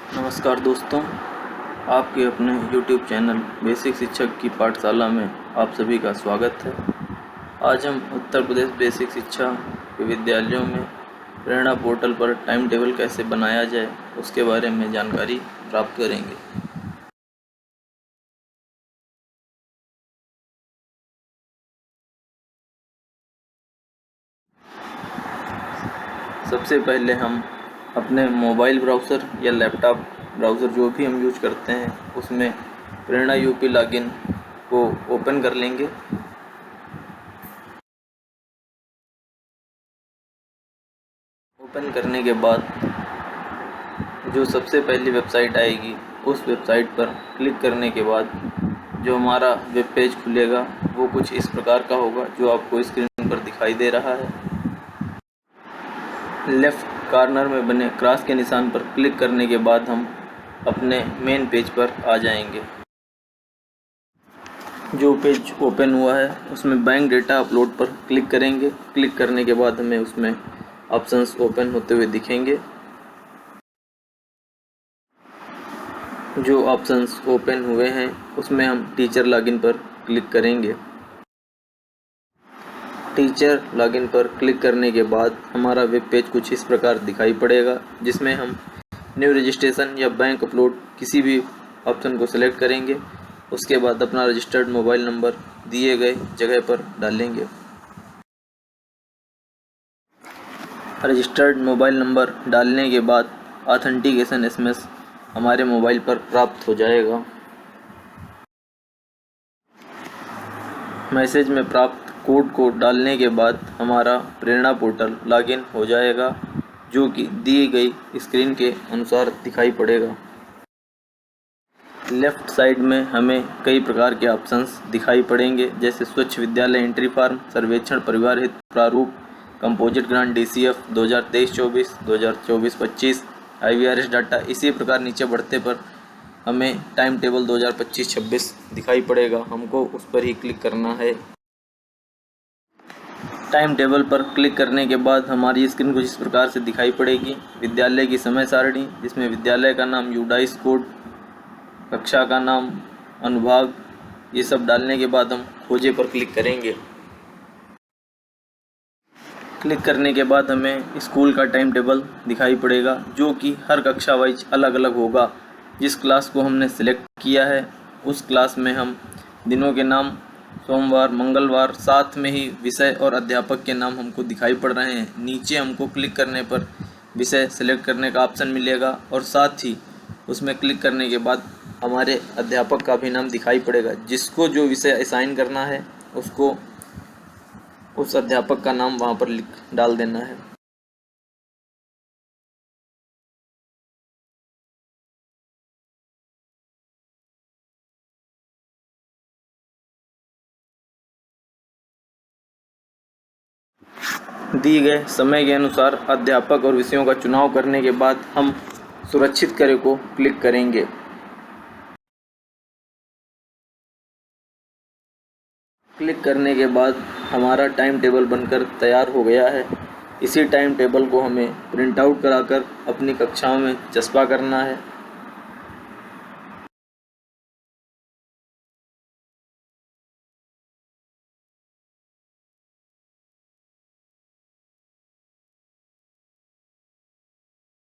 नमस्कार दोस्तों, आपके अपने YouTube चैनल बेसिक शिक्षक की पाठशाला में आप सभी का स्वागत है। आज हम उत्तर प्रदेश बेसिक शिक्षा के विद्यालयों में प्रेरणा पोर्टल पर टाइम टेबल कैसे बनाया जाए उसके बारे में जानकारी प्राप्त करेंगे। सबसे पहले हम अपने मोबाइल ब्राउज़र या लैपटॉप ब्राउज़र जो भी हम यूज करते हैं उसमें प्रेरणा यूपी लॉगिन को ओपन कर लेंगे। ओपन करने के बाद जो सबसे पहली वेबसाइट आएगी उस वेबसाइट पर क्लिक करने के बाद जो हमारा वेब पेज खुलेगा वो कुछ इस प्रकार का होगा जो आपको स्क्रीन पर दिखाई दे रहा है। लेफ़्ट कॉर्नर में बने क्रॉस के निशान पर क्लिक करने के बाद हम अपने मेन पेज पर आ जाएंगे। जो पेज ओपन हुआ है उसमें बैंक डेटा अपलोड पर क्लिक करेंगे। क्लिक करने के बाद हमें उसमें ऑप्शंस ओपन होते हुए दिखेंगे। जो ऑप्शंस ओपन हुए हैं उसमें हम टीचर लॉगिन पर क्लिक करेंगे। टीचर लॉगिन पर क्लिक करने के बाद हमारा वेब पेज कुछ इस प्रकार दिखाई पड़ेगा, जिसमें हम न्यू रजिस्ट्रेशन या बैंक अपलोड किसी भी ऑप्शन को सिलेक्ट करेंगे। उसके बाद अपना रजिस्टर्ड मोबाइल नंबर दिए गए जगह पर डालेंगे। रजिस्टर्ड मोबाइल नंबर डालने के बाद ऑथेंटिकेशन एसएमएस हमारे मोबाइल पर प्राप्त हो जाएगा। मैसेज में प्राप्त कोड को डालने के बाद हमारा प्रेरणा पोर्टल लॉगिन हो जाएगा, जो कि दी गई स्क्रीन के अनुसार दिखाई पड़ेगा। लेफ़्ट साइड में हमें कई प्रकार के ऑप्शंस दिखाई पड़ेंगे, जैसे स्वच्छ विद्यालय एंट्री फॉर्म, सर्वेक्षण परिवार हित प्रारूप, composite grant DCF 2023-24, 2024-25, IVRS data. इसी प्रकार नीचे बढ़ते पर हमें टाइम टेबल 2025-26 दिखाई पड़ेगा। हमको उस पर ही क्लिक करना है। टाइम टेबल पर क्लिक करने के बाद हमारी स्क्रीन कुछ इस प्रकार से दिखाई पड़ेगी। विद्यालय की समय सारणी, जिसमें विद्यालय का नाम, यूडाइस कोड, कक्षा का नाम, अनुभाग, ये सब डालने के बाद हम खोजे पर क्लिक करेंगे। क्लिक करने के बाद हमें स्कूल का टाइम टेबल दिखाई पड़ेगा, जो कि हर कक्षा वाइज अलग अलग होगा। जिस क्लास को हमने सिलेक्ट किया है उस क्लास में हम दिनों के नाम, सोमवार, मंगलवार, साथ में ही विषय और अध्यापक के नाम हमको दिखाई पड़ रहे हैं। नीचे हमको क्लिक करने पर विषय सेलेक्ट करने का ऑप्शन मिलेगा और साथ ही उसमें क्लिक करने के बाद हमारे अध्यापक का भी नाम दिखाई पड़ेगा। जिसको जो विषय असाइन करना है उसको उस अध्यापक का नाम वहाँ पर लिख डाल देना है। दिए गए समय के अनुसार अध्यापक और विषयों का चुनाव करने के बाद हम सुरक्षित करें को क्लिक करेंगे। क्लिक करने के बाद हमारा टाइम टेबल बनकर तैयार हो गया है। इसी टाइम टेबल को हमें प्रिंट आउट कराकर अपनी कक्षाओं में चस्पा करना है।